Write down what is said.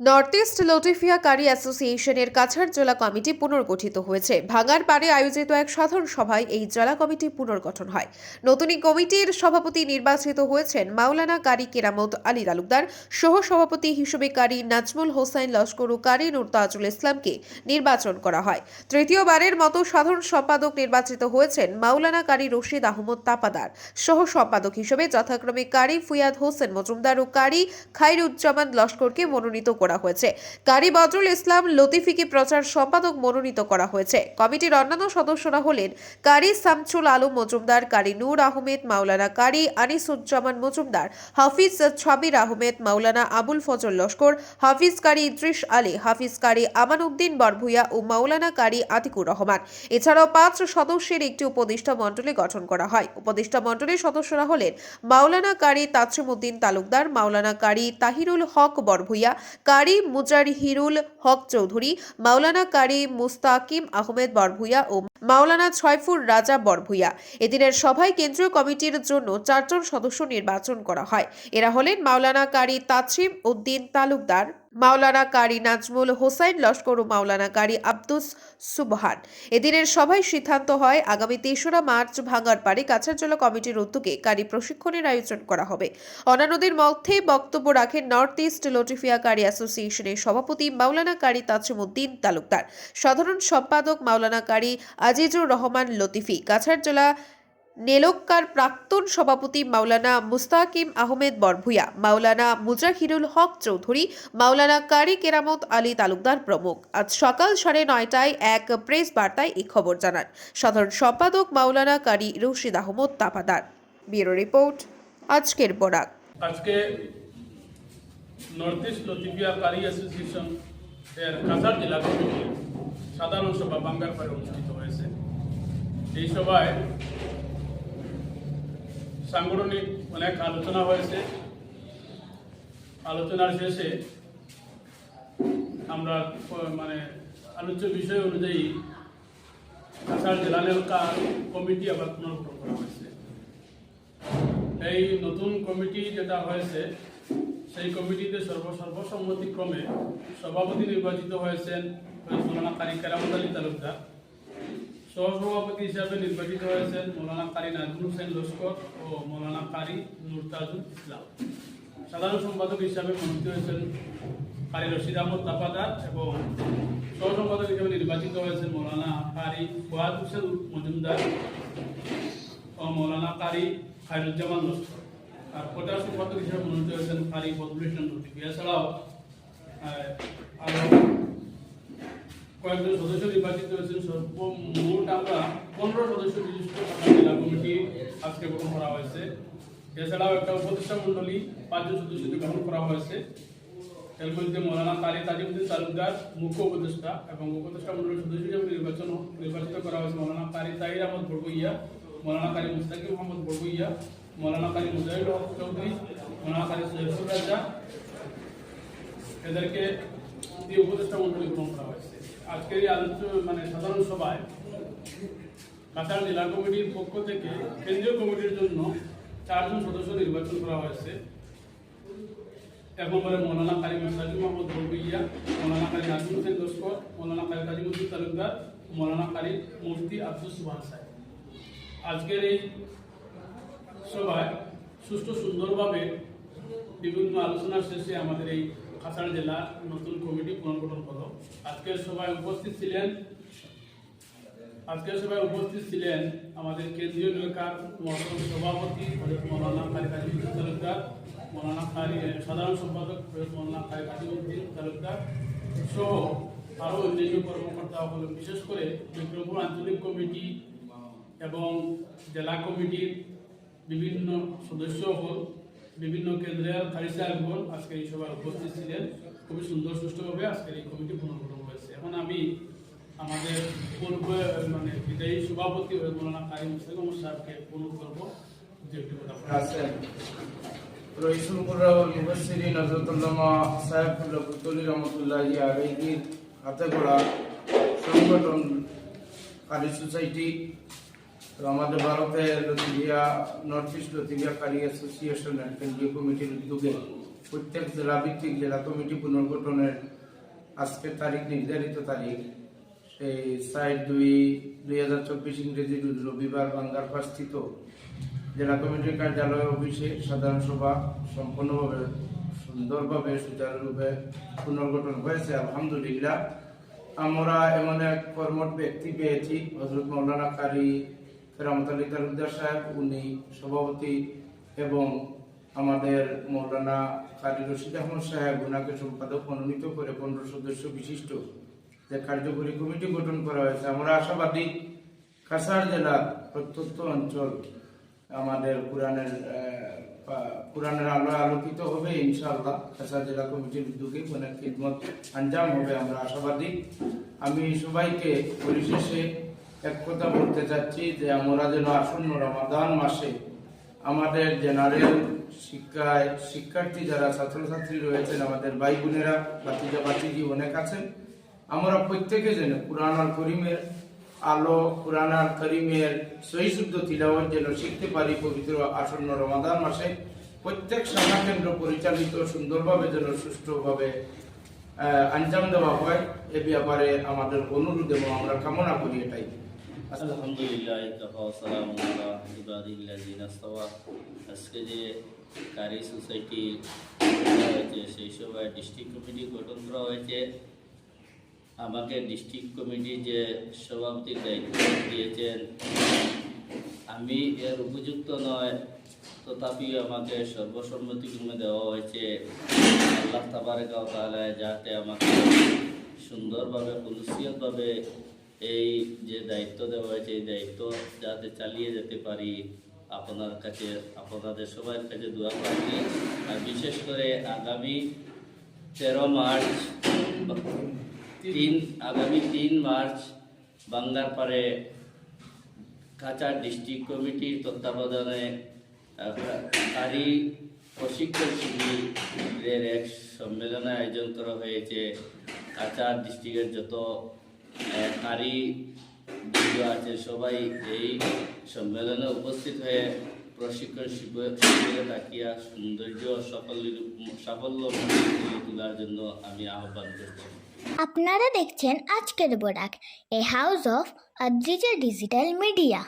North east লটিফিয়া কারি অ্যাসোসিয়েশনের কাছাড় জেলা committee পুনর্গঠিত হয়েছে। ভাঙার পাড়ে আয়োজিত এক সাধারণ সভায় এই জেলা কমিটি পুনর্গঠন হয়। নতুন এই কমিটির সভাপতি নির্বাচিত হয়েছেন মাওলানা কারি কেরামত আলী তালুকদার। সহ সভাপতি হিসেবে কারি নাজমুল হোসাইন লস্কর ও কারি নূর তাজুল ইসলামকে নির্বাচন করা হয়। তৃতীয়বারের মতো সাধারণ সম্পাদক নির্বাচিত হয়েছেন মাওলানা কারি রশিদ আহমদ তাপাদার। সহ সম্পাদক হিসেবে যথাক্রমে কারি ফুয়াদ হোসেন মজুমদার ও কারি খাইরুজ্জামান লস্করকে মনোনীত করা হয়েছে। কারি বদরুল ইসলাম লতিফিকে প্রচার সম্পাদক মনোনীত করা হয়েছে। কমিটির অন্যান্য সদস্যরা হলেন কারি শামসুল আলম মজুমদার, কারি নূর আহমেদ, মাওলানা কারি আনিসুজ্জামান মজুমদার, হাফিজ ছাবির আহমেদ, মাওলানা আবুল ফজল লস্কর, হাফিজ কারি ইদ্রিস আলী, হাফিজ কারি আমানউদ্দিন বরভুইয়া ও মাওলানা কারি আতিকুর রহমান। এছাড়াও 5 সদস্যের একটি উপদেষ্টা মণ্ডলী গঠন করা হয়। উপদেষ্টা মণ্ডলীর সদস্যরা হলেন মাওলানা কারি তাজসিমউদ্দিন তালুকদার, মাওলানা কারি তাহিরুল হক বরভুইয়া, কারি মুজাহিরুল হক চৌধুরী, মাওলানা কারি মুস্তাকিম আহমেদ বরভুইয়া ও মাওলানা ছয়ফুর রাজা বরভুইয়া। এদিনের সভায় কেন্দ্রীয় কমিটির জন্য 4 জন সদস্য নির্বাচন করা হয়। এরা হলেন মাওলানা কারি তাসিম উদ্দিন তালুকদার, মাওলানা কারি নাজমুল হোসাইন লস্কর ও মাওলানা কারি আব্দুস সুবহান। এদিনের সভায় সিদ্ধান্ত হয় আগামী 3রা মার্চ ভাঙারপাড়ে কাছাড় জেলা কমিটির উদ্যোগে কারি প্রশিক্ষণের আয়োজন করা হবে। অন্যান্যদের মধ্যে বক্তব্য রাখেন নর্থ ইস্ট লটিফিয়া কারি অ্যাসোসিয়েশনের সভাপতি মাওলানা কারি তাজসিমউদ্দিন তালুকদার, সাধারণ সম্পাদক মাওলানা কারি আজিজুর রহমান লতিফি, কাছাড় জেলা নেলক্কার প্রাক্তন সভাপতি মাওলানা মুস্তাকিম আহমেদ বরভুইয়া, মাওলানা মুজাহিরুল হক চৌধুরী, মাওলানা কারি কেরামত আলী তালুকদার প্রমুখ। আজ সকাল 9:30টায় এক প্রেস বার্তায় এই খবর জানান সাধারণ সম্পাদক মাওলানা কারি রশিদ আহমদ তাপাদার। ব্যুরো রিপোর্ট, আজকের বরাক। আজকে নর্থ ইস্ট লতিফিয়া কারি অ্যাসোসিয়েশন এর কাছাড় জেলা কমিটির সাধারণ সভা বাঙ্গারপাড়ে অনুষ্ঠিত হয়েছে। এই সভায় সাংগঠনিক অনেক আলোচনা হয়েছে। আলোচনার শেষে আমরা আলোচ্য বিষয় অনুযায়ী কাছাড় জেলা নেলকার কমিটি আবার পুনর্গঠন করা হয়েছে। এই নতুন কমিটি যেটা হয়েছে সেই কমিটিতে সর্বসম্মতিক্রমে সভাপতি নির্বাচিত হয়েছেন মাওলানা কারি কেরামত আলী তালুকদার। সহসভাপতি হিসাবে নির্বাচিত হয়েছেন মাওলানা কারি নাজমুল হোসেন লস্কর ও মাওলানা কারি নূর তাজুল ইসলাম। সাধারণ সম্পাদক হিসাবে মনোনীত হয়েছেন কারি রশিদ আহমদ তাপাদার এবং সহসম্পাদক হিসাবে নির্বাচিত হয়েছেন মাওলানা কারি ফুয়াদ হোসেন মজুমদার ও মাওলানা কারি খাইরুজ্জামান লস্কর। আর প্রচার সম্পাদক হিসাবে মনোনীত হয়েছেন কারি বদরুল ইসলাম লতিফি। এছাড়াও আরো কয়েকজন সদস্য নির্বাচিত হয়েছেন। সর্বমোট আমরা 15 সদস্য বিশিষ্ট জেলা কমিটি আজকে গঠন করা হয়েছে। এছাড়াও একটা উপদেষ্টা মন্ডলী 5 জন সদস্যকে গঠন করা হয়েছে। এর মধ্যে মাওলানা কারি তাজিমউদ্দিন তালুকদার মুখ্য উপদেষ্টা এবং উপদেষ্টা মন্ডলীর সদস্য হিসেবে নির্বাচিত করা হয়েছে মাওলানা কারি তাহির আহমদ বরভুইয়া, মাওলানা কারি মুস্তাকিম আহমদ বরভুইয়া, মাওলানা কারি মুজাহিরুল হক চৌধুরী, মাওলানা কারি ছয়ফুর রাজা। এদেরকে দিয়ে উপদেষ্টা মন্ডলী গঠন করা হয়েছে। আজকের এই সাধারণ সভায় কাছাড় জেলা কমিটির পক্ষ থেকে কেন্দ্রীয় কমিটির জন্য 4 জন সদস্য নির্বাচন করা হয়েছে। এক নম্বরে মাওলানা কারি মুস্তাকিম আহমদ বরভুইয়া, মাওলানা কারি নাজমুল হোসেন লস্কর, মাওলানা কারি তাজিমউদ্দিন তালুকদার, মাওলানা কারি মুফতি আব্দুস সুবহান সাহেব। আজকের এই সভায় সুষ্ঠু সুন্দরভাবে বিভিন্ন আলোচনার শেষে আমাদের এই কাছাড় জেলা নতুন কমিটি পুনর্গঠন হলো। আজকের সভায় উপস্থিত ছিলেন আমাদের কেন্দ্রীয় নেলকার সভাপতি মাওলানা কারি তাজিমউদ্দিন তালুকদার, মাওলানা কারি সাধারণ সম্পাদক মাওলানা কারি তাজিমউদ্দিন তালুকদার সহ আরও অন্যান্য কর্মকর্তা হল। বিশেষ করে বিক্রমপুর আঞ্চলিক কমিটি এবং জেলা কমিটির বিভিন্ন সদস্য হল, বিভিন্ন কেন্দ্রের কারি সাহেবগণ আজকে এই সভায় উপস্থিত ছিলেন। খুবই সুন্দর সুষ্ঠুভাবে আজকের এই কমিটি পুনর্গঠন হয়েছে। এখন আমি আমাদের বিদায়ী সভাপতি মাওলানা কারি মুস্তাকিম সাহেবকে অনুরোধ করবো যে একটি কথা বলেন। রইসুল কুররাউল মুফাসসিরিন হযরতুল্লামা সাহেবুল্লাহ বুতলি রহমাতুল্লাহি আলাইহির হাতে গড়া সংগঠন কারি সোসাইটি আমাদের ভারতের লতিফিয়া নর্থ ইস্ট লতিফিয়া কারি অ্যাসোসিয়েশনের কেন্দ্রীয় কমিটির উদ্যোগে প্রত্যেক জেলা ভিত্তিক জেলা কমিটি পুনর্গঠনের আজকের তারিখ নির্ধারিত তারিখ সেই 4/2/2024 ইংরেজি রবিবার বাঙ্গারপাড়স্থিত জেলা কমিটির কার্যালয় অফিসে সাধারণ সভা সম্পূর্ণভাবে সুন্দরভাবে সুচারুরূপে পুনর্গঠন হয়েছে। আলহামদুলিল্লাহ। আমরা এমন এক কর্মঠ ব্যক্তি পেয়েছি, হযরত মাওলানা কারি কেরামত আলী তালুকদার সাহেব, উনি সভাপতি, এবং আমাদের মৌলানা কারি রশিদ আহমদ সাহেব ওনাকে সম্পাদক মনোনীত করে 15 সদস্য বিশিষ্ট যে কার্যকরী কমিটি গঠন করা হয়েছে। আমরা আশাবাদী কাছাড় জেলার প্রত্যন্ত অঞ্চল আমাদের কোরআনের আলোয় আলোকিত হবে ইনশাআল্লাহ। কাছাড় জেলা কমিটির উদ্যোগে অনেক খিদমত আঞ্জাম হবে, আমরা আশাবাদী। আমি সবাইকে পরিশেষে এক কথা বলতে চাচ্ছি যে আমরা যেন আসন্ন রমাদান মাসে আমাদের জেনারেল শিক্ষায় শিক্ষার্থী যারা ছাত্রছাত্রী রয়েছেন, আমাদের ভাই বোনেরা, বাতিজা বাতিজি অনেক আছেন, আমরা প্রত্যেকে যেন কুরআন আল করিমের আলো, কুরআন আল করিমের সহি শুদ্ধ তিলাওয়াত যেন শিখতে পারি পবিত্র আসন্ন রমাদান মাসে। প্রত্যেক শাখা কেন্দ্র পরিচালিত সুন্দরভাবে যেন সুষ্ঠুভাবে আঞ্জাম দেওয়া হয়, এ ব্যাপারে আমাদের অনুরোধ এবং আমরা কামনা করি এটাই। আলহামদুলিল্লাহ সালামু আলা ইবাদিল্লাযিনা ইসতাফা। আজকে যে কারি সোসাইটি হয়েছে সেই সভায় ডিস্ট্রিক্ট কমিটি গঠন করা হয়েছে। আমাকে ডিস্ট্রিক্ট কমিটি যে সভাপতির দায়িত্ব দিয়েছেন, আমি এর উপযুক্ত নয়, তথাপিও আমাকে সর্বসম্মতিক্রমে দেওয়া হয়েছে। আল্লাহ তাবারকা ওয়া তাআলা যাতে আমাকে সুন্দরভাবে খুলুসিয়তভাবে এই যে দায়িত্ব দেওয়া হয়েছে, এই দায়িত্ব যাতে চালিয়ে যেতে পারি, আপনার কাছে, আপনাদের সবার কাছে দোয়া করছি। আর বিশেষ করে আগামী 3 মার্চ বাঙ্গারপাড়ে কাছাড় ডিস্ট্রিক্ট কমিটির তত্ত্বাবধানে কারি প্রশিক্ষণ শিবিরের এক সম্মেলনের আয়োজন করা হয়েছে। কাছাড় ডিস্ট্রিক্টের যত কারি আছে সবাই এই সম্মেলনে উপস্থিত হয়ে প্রশিক্ষণ শিবিরে তাকিয়া সৌন্দর্য সাফল্য তোলার জন্য আমি আহ্বান করছি। আপনারা দেখছেন আজকের Barak, a house of Adrija digital media.